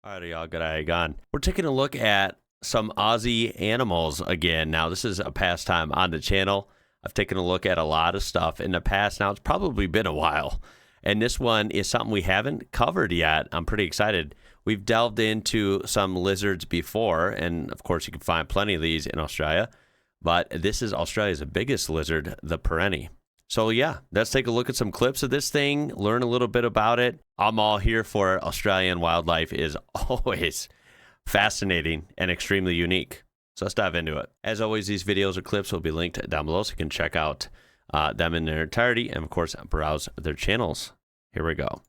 Alrighty, y'all, good eye gone. We're taking a look at some Aussie animals again. Now, this is a pastime on the channel. I've taken a look at a lot of stuff in the past. Now, it's probably been a while. And this one is something we haven't covered yet. I'm pretty excited. We've delved into some lizards before, and of course, you can find plenty of these in Australia. But this is Australia's biggest lizard, the perenni. So yeah, let's take a look at some clips of this thing, learn a little bit about it. I'm all here for it. Australian wildlife is always fascinating and extremely unique. So let's dive into it. As always, these videos or clips will be linked down below so you can check out them in their entirety and, of course, browse their channels. Here we go.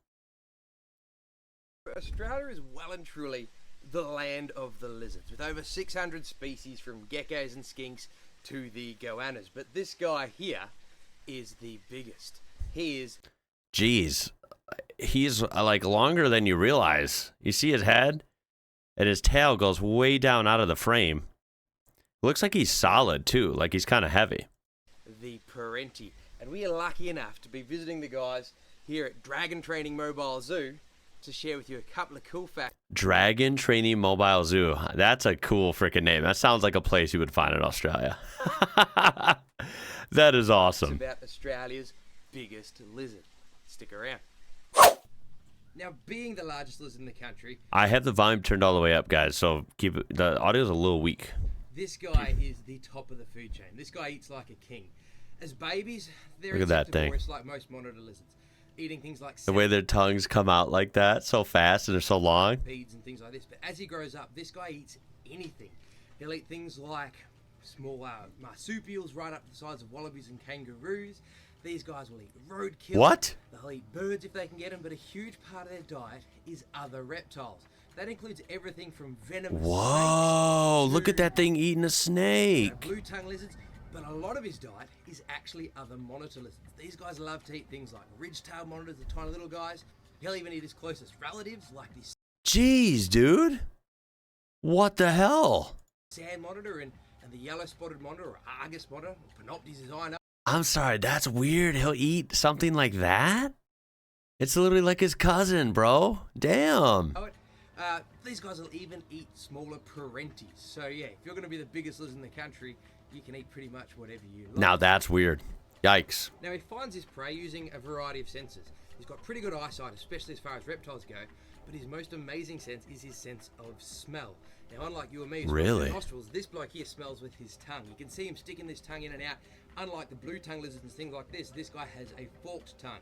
Australia is well and truly the land of the lizards, with over 600 species from geckos and skinks to the goannas. But this guy here is the biggest. He is... Jeez, he's like longer than you realize. You see his head? And his tail goes way down out of the frame. Looks like he's solid too, like he's kind of heavy. The perenni. And we are lucky enough to be visiting the guys here at Dragon Training Mobile Zoo to share with you a couple of cool facts. Dragon Training Mobile Zoo. That's a cool freaking name. That sounds like a place you would find in Australia. That is awesome. It's about Australia's biggest lizard. Stick around. Now, being the largest lizard in the country, I have the volume turned all the way up, guys, so keep it, the audio's a little weak. This guy is the top of the food chain. This guy eats like a king. As babies, they're Look at that thing. insectivorous like most monitor lizards, eating things like The way their tongues come out like that, so fast and they're so long. beads and things like this. But as he grows up, this guy eats anything. He'll eat things like small marsupials right up to the size of wallabies and kangaroos. These guys will eat roadkill. What? They'll eat birds if they can get them, but a huge part of their diet is other reptiles. That includes everything from venomous Whoa, snakes look at to, that thing eating a snake. blue tongue lizards, but a lot of his diet is actually other monitor lizards. These guys love to eat things like ridge-tailed monitors, the tiny little guys. He'll even eat his closest relatives, like the Jeez, dude. What the hell? sand monitor and the yellow-spotted monitor, or Argus monitor, or Panoptes as I know. I'm sorry, that's weird. He'll eat something like that? It's literally like his cousin, bro. Damn. These guys will even eat smaller perenties. So yeah, if you're going to be the biggest lizard in the country, you can eat pretty much whatever you like. Now that's weird. Yikes. Now he finds his prey using a variety of senses. He's got pretty good eyesight, especially as far as reptiles go, but his most amazing sense is his sense of smell. Now, unlike you and me, who Really? smells with nostrils, this bloke here smells with his tongue. You can see him sticking this tongue in and out. Unlike the blue tongue lizards and things like this guy has a forked tongue,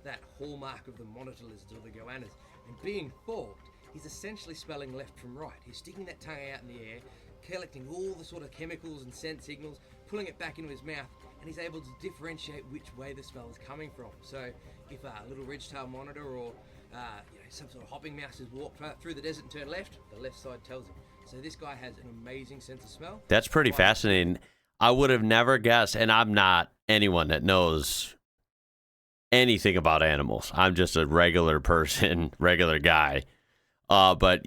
that hallmark of the monitor lizards or the goannas. And being forked, he's essentially smelling left from right. He's sticking that tongue out in the air, collecting all the sort of chemicals and scent signals, pulling it back into his mouth, and he's able to differentiate which way the smell is coming from. So if a little ridge-tailed monitor or some sort of hopping mouse has walked through the desert and turned left, the left side tells him. So this guy has an amazing sense of smell. That's pretty fascinating. I would have never guessed, and I'm not anyone that knows anything about animals. I'm just a regular person, regular guy. But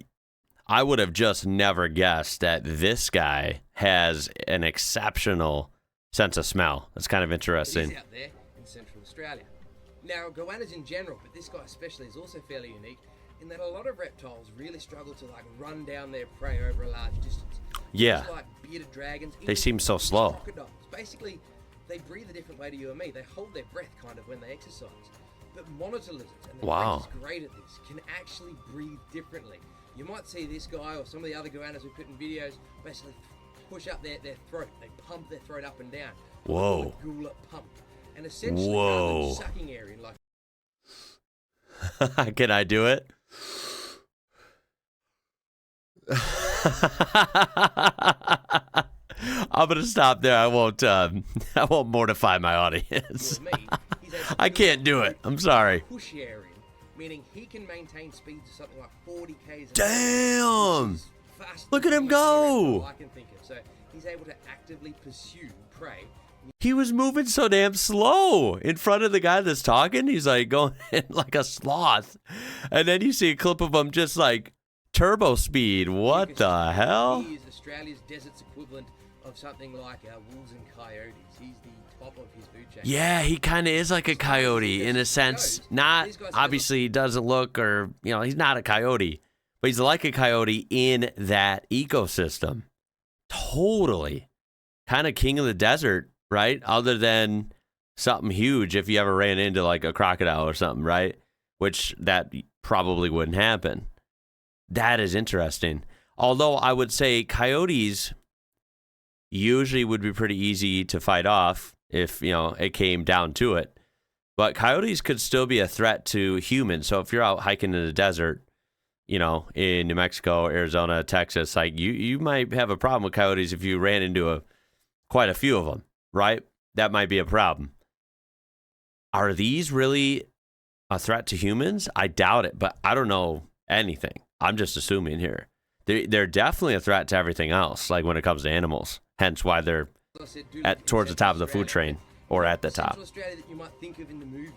I would have just never guessed that this guy has an exceptional sense of smell. That's kind of interesting. He's out there in Central Australia. Now, goannas in general, but this guy especially, is also fairly unique in that a lot of reptiles really struggle to like run down their prey over a large distance. Yeah. Just like bearded dragons. They seem so slow. Crocodiles. Basically, they breathe a different way to you and me. They hold their breath kind of when they exercise. But monitor lizards, and the Wow. is great at this, can actually breathe differently. You might see this guy or some of the other goannas we put in videos basically push up their throat. They pump their throat up and down. Whoa. A gullet pump. And essentially, Whoa. rather than sucking air in like Can I do it? I'm gonna stop there. I won't mortify my audience. you or me, he's able to I can't do it. I'm sorry. push air in, meaning he can maintain speeds of something like 40 k's. Damn! Look at him go! I can think of. So he's able to actively pursue prey. He was moving so damn slow in front of the guy that's talking. He's like going like a sloth. And then you see a clip of him just like turbo speed. What the hell? He is Australia's desert's equivalent of something like wolves and coyotes. He's the top of his food chain. Yeah, he kind of is like a coyote in a sense. Not, obviously he doesn't look, or, you know, he's not a coyote, but he's like a coyote in that ecosystem. Totally. Kind of king of the desert, right? Other than something huge if you ever ran into like a crocodile or something, right? Which that probably wouldn't happen. That is interesting. Although I would say coyotes usually would be pretty easy to fight off if, it came down to it. But coyotes could still be a threat to humans. So if you're out hiking in the desert, in New Mexico, Arizona, Texas, like you might have a problem with coyotes if you ran into quite a few of them, right? That might be a problem. Are these really a threat to humans? I doubt it, but I don't know anything. I'm just assuming here. They're definitely a threat to everything else, like when it comes to animals. Hence why they're towards the top of the food chain or at the top. Central Australia that you might think of in the movies.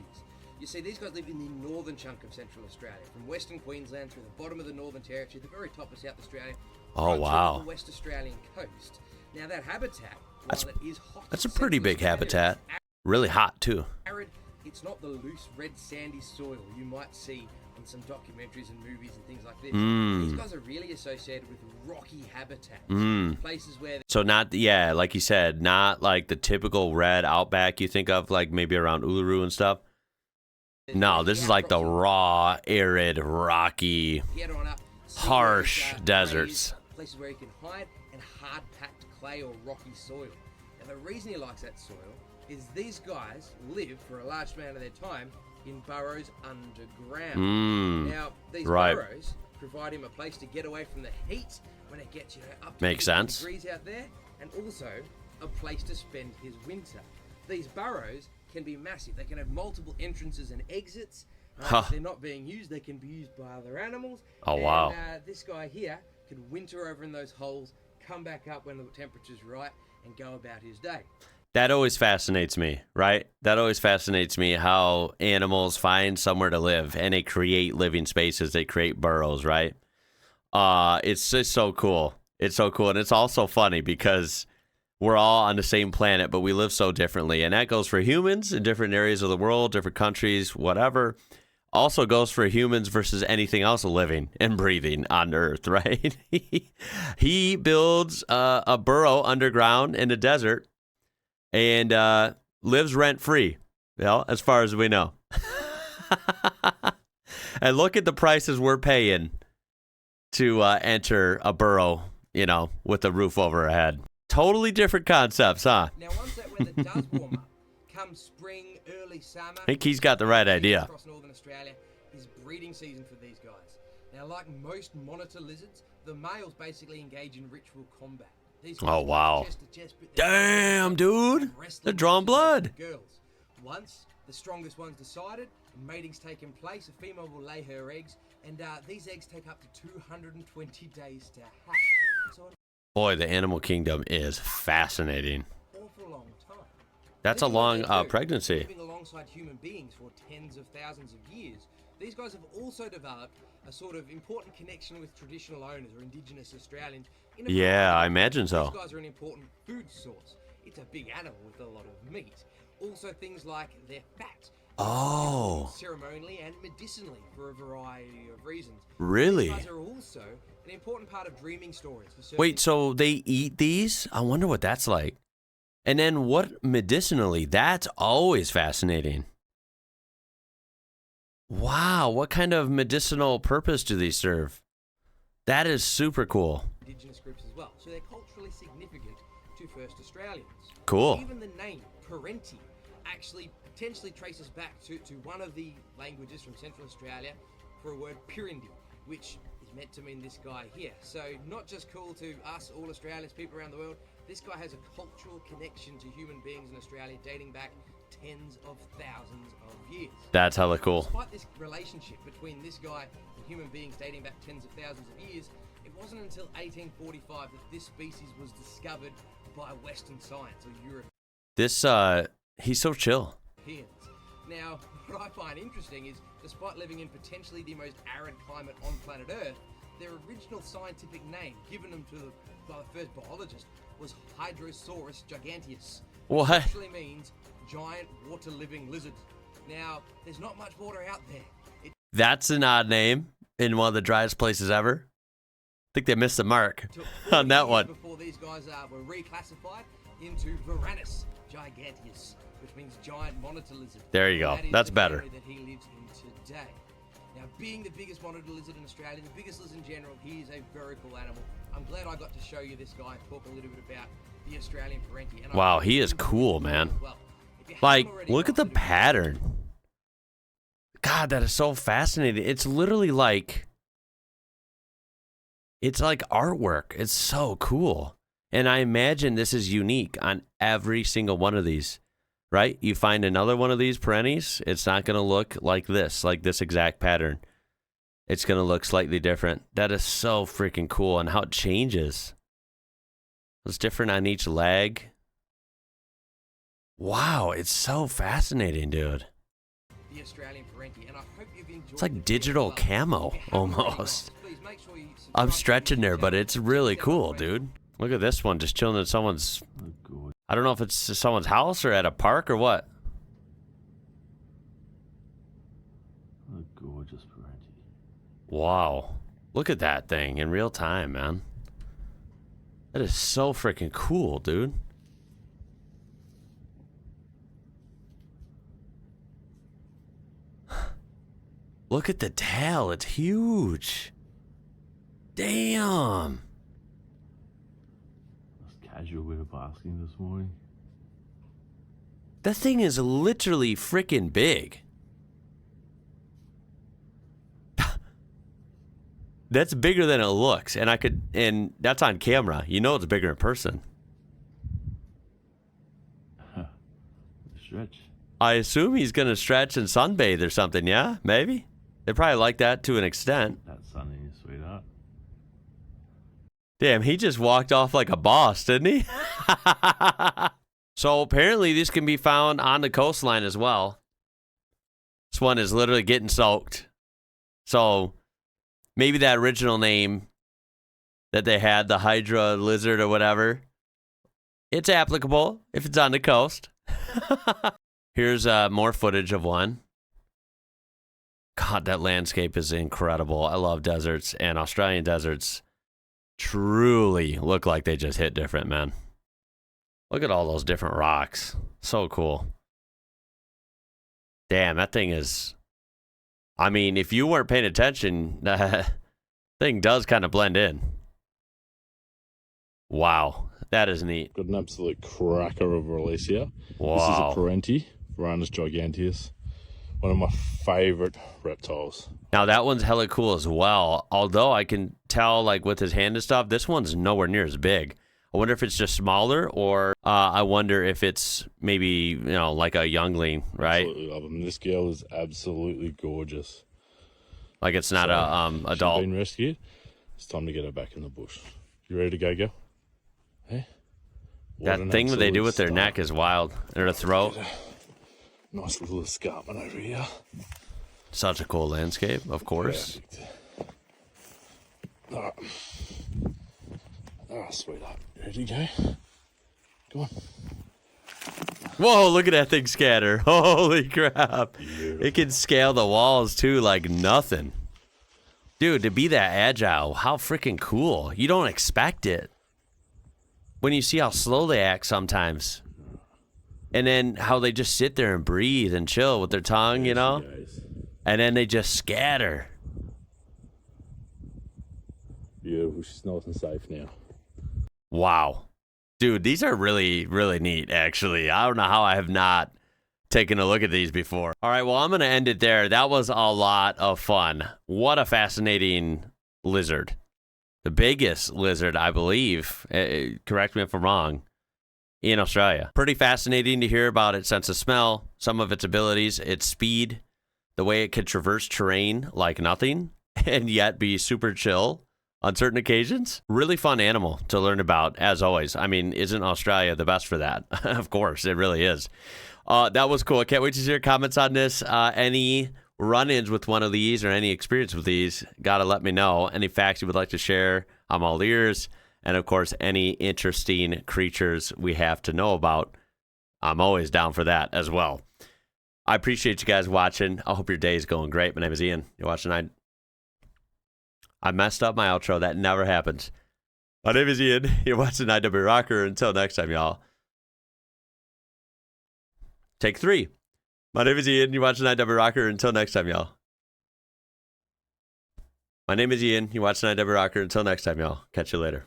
You see, these guys live in the northern chunk of Central Australia, from Western Queensland through the bottom of the Northern Territory, the very top of South Australia, oh wow, to the West Australian coast. Now that habitat, that's a pretty big habitat. Really hot too. Arid, it's not the loose red sandy soil you might see on some documentaries and movies and things like this. These guys are really associated with rocky habitats, places where. So like you said, not like the typical red outback you think of, like maybe around Uluru and stuff. No, this is like the raw, arid, rocky, harsh deserts. Places where he can hide and hard-packed clay or rocky soil. And the reason he likes that soil is these guys live for a large amount of their time in burrows underground. Now, these burrows provide him a place to get away from the heat when it gets up to 50 degrees out there, and also a place to spend his winter. These burrows can be massive. They can have multiple entrances and exits. If they're not being used, they can be used by other animals. Oh, wow. This guy here could winter over in those holes, come back up when the temperature's right, and go about his day. That always fascinates me, right? That always fascinates me how animals find somewhere to live and they create living spaces. They create burrows, right? It's just so cool. It's so cool. And it's also funny because we're all on the same planet, but we live so differently. And that goes for humans in different areas of the world, different countries, whatever. Also goes for humans versus anything else living and breathing on Earth, right? He builds a burrow underground in the desert and lives rent-free, as far as we know. And look at the prices we're paying to enter a burrow, with a roof over our head. Totally different concepts, huh? Now, once that weather does warm up, come spring, early summer, I think he's got the right idea. Across northern Australia is breeding season for these guys. Now, like most monitor lizards, the males basically engage in ritual combat. These guys wow. chest to chest, damn, dude. They're drawing blood. Girls. Once the strongest one's decided, and mating's taken place, a female will lay her eggs, and these eggs take up to 220 days to hatch. So boy, the animal kingdom is fascinating. Awful long time. That's a long pregnancy. Living alongside human beings for tens of thousands of years, these guys have also developed a sort of important connection with traditional owners or indigenous Australians. Yeah, I imagine so. These guys are an important food source. It's a big animal with a lot of meat. Also things like their fat. Oh. Ceremonially and medicinally for a variety of reasons. Really? These guys are also an important part of dreaming stories. Wait, so they eat these? I wonder what that's like. And then what medicinally? That's always fascinating. Wow, what kind of medicinal purpose do these serve? That is super cool. Indigenous groups as well, so they're culturally significant to first Australians. Cool. Even the name Parenti actually potentially traces back to one of the languages from Central Australia for a word Pirindi, which is meant to mean this guy here. So not just cool to us, all Australians, people around the world, this guy has a cultural connection to human beings in Australia dating back tens of thousands of years. That's hella cool. Despite this relationship between this guy and human beings dating back tens of thousands of years, it wasn't until 1845 that this species was discovered by Western science or Europe. He's so chill. Now, what I find interesting is, despite living in potentially the most arid climate on planet Earth, their original scientific name given them by the first biologist was Hydrosaurus giganteus. What? Which actually means giant water-living lizard. Now, there's not much water out there. That's an odd name. in one of the driest places ever. I think they missed the mark on that one. Before these guys were reclassified into Varanus giganteus, which means giant monitor lizard. There you go. That's better. That he lives in today. Now, being the biggest monitor lizard in Australia, the biggest lizard in general, he is a very cool animal. I'm glad I got to show you this guy and talk a little bit about the Australian Parenti. And wow, he is cool, man. Like, look at the pattern. God, that is so fascinating. It's literally like, it's like artwork. It's so cool. And I imagine this is unique on every single one of these, right? You find another one of these perennies, it's not going to look like this exact pattern. It's going to look slightly different. That is so freaking cool. And how it changes. It's different on each leg. Wow, it's so fascinating, dude. The Australian Parenti, and I hope you've enjoyed. It's like digital camo almost. I'm stretching there, but it's really cool, dude. Look at this one, just chilling at someone's, I don't know if it's someone's house or at a park or what. A gorgeous Parenti. Wow. Look at that thing in real time, man. That is so freaking cool, dude. Look at the tail. It's huge. Damn. Casual bit of basking this morning. That thing is literally freaking big. That's bigger than it looks, and that's on camera. You know it's bigger in person. Stretch. I assume he's gonna stretch and sunbathe or something, yeah? Maybe? They probably like that to an extent. That's sunny, sweetheart. Damn, he just walked off like a boss, didn't he? So apparently these can be found on the coastline as well. This one is literally getting soaked. So maybe that original name that they had, the Hydra lizard or whatever, it's applicable if it's on the coast. Here's more footage of one. God, that landscape is incredible. I love deserts, and Australian deserts truly look like they just hit different, man. Look at all those different rocks. So cool. Damn, that thing is... I mean, if you weren't paying attention, that thing does kind of blend in. Wow, that is neat. Got an absolute cracker of a release here. Wow. This is a Parenti, Varanus giganteus. One of my favorite reptiles. Now that one's hella cool as well. Although I can tell, like with his hand and stuff, this one's nowhere near as big. I wonder if it's just smaller, or I wonder if it's maybe, you know, like a youngling, right? Absolutely love him. This girl is absolutely gorgeous. Like it's not a adult. She's been rescued. It's time to get her back in the bush. You ready to go, girl? Hey. What That thing that they do with their star. neck is wild. Their throat. Nice little escarpment over here. Such a cool landscape, of course. All right. All right, sweetheart. Ready to go? Come on. Whoa, look at that thing scatter. Holy crap. Beautiful. It can scale the walls too like nothing. Dude, to be that agile, how freaking cool. You don't expect it. When you see how slow they act sometimes. And then how they just sit there and breathe and chill with their tongue, you know? And then they just scatter. Beautiful. She's nice and safe now. Wow. Dude, these are really, really neat, actually. I don't know how I have not taken a look at these before. All right, well, I'm going to end it there. That was a lot of fun. What a fascinating lizard. The biggest lizard, I believe, correct me if I'm wrong, in Australia. Pretty fascinating to hear about its sense of smell, some of its abilities, its speed, the way it could traverse terrain like nothing, and yet be super chill on certain occasions. Really fun animal to learn about, as always. I mean, isn't Australia the best for that? Of course, it really is. That was cool. I can't wait to see your comments on this. Any run-ins with one of these or any experience with these, gotta let me know. Any facts you would like to share, I'm all ears. And of course, any interesting creatures we have to know about, I'm always down for that as well. I appreciate you guys watching. I hope your day is going great. My name is Ian. You're watching I messed up my outro. That never happens. My name is Ian. You're watching IWrocker. Until next time, y'all. Take 3. My name is Ian. You're watching IWrocker. Until next time, y'all. My name is Ian. You're watching IWrocker. Until next time, y'all. Catch you later.